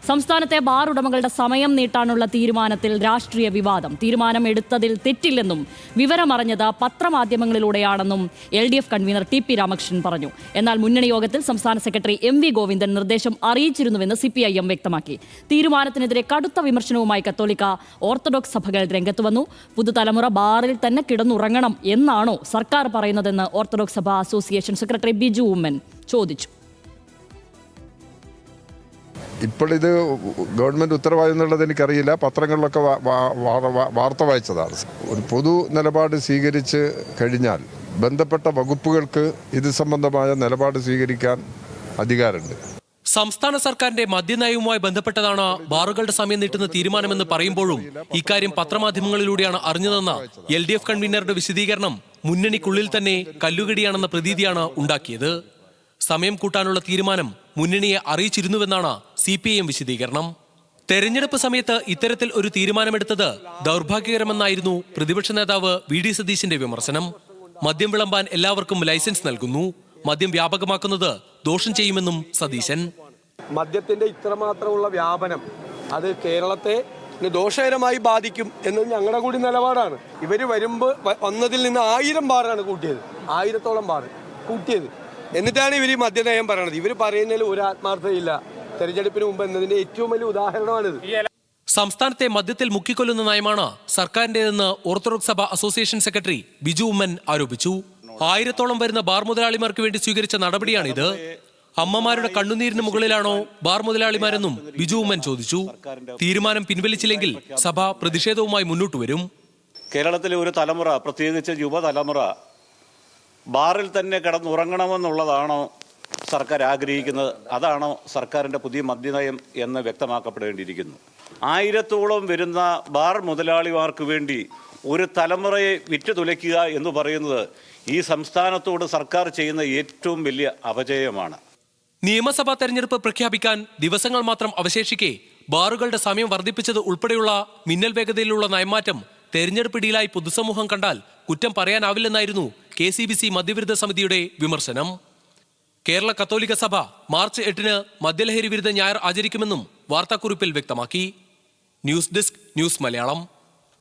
സംസ്ഥാനത്തെ ബാർ ഉടമകളുടെ സമയം നീട്ടാനുള്ള തീരുമാനത്തിൽ രാഷ്ട്രീയ വിവാദം. തീരുമാനം എടുത്തതിൽ തെറ്റില്ലെന്നും വിവരമറിഞ്ഞത് പത്രമാധ്യമങ്ങളിലൂടെയാണെന്നും LDF കൺവീനർ TP രാമകൃഷ്ണൻ പറഞ്ഞു. എന്നാൽ മുന്നണി യോഗത്തിൽ സംസ്ഥാന സെക്രട്ടറി MV ഗോവിന്ദൻ നിർദ്ദേശം അറിയിച്ചിരുന്നുവെന്ന് CPIM വ്യക്തമാക്കി. തീരുമാനത്തിനെതിരെ കടുത്ത വിമർശനവുമായി കത്തോലിക്ക ഓർത്തഡോക്സ് സഭകൾ രംഗത്ത് വന്നു. പുതുതലമുറ ബാറിൽ തന്നെ കിടന്നുറങ്ങണം എന്നാണോ സർക്കാർ പറയുന്നതെന്ന് ഓർത്തഡോക്സ് സഭ അസോസിയേഷൻ സെക്രട്ടറി ബിജു ഉമ്മൻ ചോദിച്ചു. ഇപ്പോൾ ഇത് ഗവൺമെൻറ് ഉത്തരവാദിത്തം എന്നുള്ളത് എനിക്കറിയില്ല. പത്രങ്ങളിലൊക്കെ വാർത്ത വായിച്ചതാണ്. ഒരു പൊതു നിലപാട് സ്വീകരിച്ച് കഴിഞ്ഞാൽ ബന്ധപ്പെട്ട വകുപ്പുകൾക്ക് ഇത് സംബന്ധമായ നിലപാട് സ്വീകരിക്കാൻ അധികാരമുണ്ട്. സംസ്ഥാന സർക്കാരിന്റെ മദ്യനയവുമായി ബന്ധപ്പെട്ടതാണ് ബാറുകളുടെ സമയം നീട്ടുന്ന തീരുമാനമെന്ന് പറയുമ്പോഴും ഇക്കാര്യം പത്രമാധ്യമങ്ങളിലൂടെയാണ് അറിഞ്ഞതെന്ന LDF കൺവീനറുടെ വിശദീകരണം മുന്നണിക്കുള്ളിൽ തന്നെ കല്ലുകടിയാണെന്ന പ്രതീതിയാണ് ഉണ്ടാക്കിയത്. സമയം കൂട്ടാനുള്ള തീരുമാനം മുന്നണിയെ അറിയിച്ചിരുന്നുവെന്നാണ് CPIM വിശദീകരണം. തെരഞ്ഞെടുപ്പ് സമയത്ത് ഇത്തരത്തിൽ ഒരു തീരുമാനമെടുത്തത് ദൗർഭാഗ്യകരമെന്നായിരുന്നു പ്രതിപക്ഷ നേതാവ് VD സതീശന്റെ വിമർശനം. മദ്യം വിളമ്പാൻ എല്ലാവർക്കും ലൈസൻസ് നൽകുന്നു, മദ്യം വ്യാപകമാക്കുന്നത് ദോഷം ചെയ്യുമെന്നും സതീശൻ. മദ്യത്തിന്റെ ഇത്രമാത്രമുള്ള വ്യാപനം അത് കേരളത്തെ ദോഷകരമായി ബാധിക്കും എന്നത് ഞങ്ങളുടെ കൂടി നിലപാടാണ്. ഇവര് വന്നതിൽ നിന്ന് 1000 ബാറാണ് കൂട്ടിയത്, 1000-ഓളം ബാർ കൂട്ടിയത്. എന്നിട്ടാണ് ഇവർ ഈ മദ്യനയം പറയണത്. ഇവർ പറയുന്നതിൽ ഒരു ആത്മാർത്ഥതയില്ല. തെരഞ്ഞെടുപ്പിന് മുമ്പ് എന്നതിന്റെ ഏറ്റവും വലിയ ഉദാഹരണമാണിത്. സംസ്ഥാനത്തെ മദ്യത്തിൽ മുക്കിക്കൊല്ലുന്ന നയമാണ് സർക്കാരിന്റേതെന്ന് ഓർത്തഡോക്സ് സഭ അസോസിയേഷൻ സെക്രട്ടറി ബിജു ഉമ്മൻ ആരോപിച്ചു. 1000-ഓളം വരുന്ന ബാർ മുതലാളിമാർക്ക് വേണ്ടി സ്വീകരിച്ച നടപടിയാണിത്. അമ്മമാരുടെ കണ്ണുനീരിന് മുകളിലാണോ ബാർ മുതലാളിമാരെന്നും ബിജു ഉമ്മൻ ചോദിച്ചു. തീരുമാനം പിൻവലിച്ചില്ലെങ്കിൽ സഭ പ്രതിഷേധവുമായി മുന്നോട്ട് വരും. കേരളത്തിലെ ഒരു തലമുറ, പ്രത്യേകിച്ച് യുവതലമുറ ബാറിൽ തന്നെ കിടന്നുറങ്ങണമെന്നുള്ളതാണോ സർക്കാർ ആഗ്രഹിക്കുന്നത്? അതാണോ സർക്കാരിൻ്റെ പുതിയ മദ്യനയം എന്ന് വ്യക്തമാക്കപ്പെടേണ്ടിയിരിക്കുന്നു. 1000-ഓളം വരുന്ന ബാർ മുതലാളിമാർക്ക് വേണ്ടി ഒരു തലമുറയെ വിറ്റുതുലയ്ക്കുക എന്ന് പറയുന്നത് ഈ സംസ്ഥാനത്തോട് സർക്കാർ ചെയ്യുന്ന ഏറ്റവും വലിയ അപജയമാണ്. നിയമസഭാ തെരഞ്ഞെടുപ്പ് പ്രഖ്യാപിക്കാൻ ദിവസങ്ങൾ മാത്രം അവശേഷിക്കെ ബാറുകളുടെ സമയം വർദ്ധിപ്പിച്ചത് ഉൾപ്പെടെയുള്ള മിന്നൽ വേഗതയിലുള്ള നയമാറ്റം തെരഞ്ഞെടുപ്പിടിയിലായി പൊതുസമൂഹം കണ്ടാൽ കുറ്റം പറയാനാവില്ലെന്നായിരുന്നു KCBC മദ്യവിരുദ്ധ സമിതിയുടെ വിമർശനം. കേരള കത്തോലിക്ക സഭ മാർച്ച് 8-ന് മദ്യലഹരി വിരുദ്ധ ഞായർ ആചരിക്കുമെന്നും വാർത്താക്കുറിപ്പിൽ വ്യക്തമാക്കി. News desk, news Malayalam.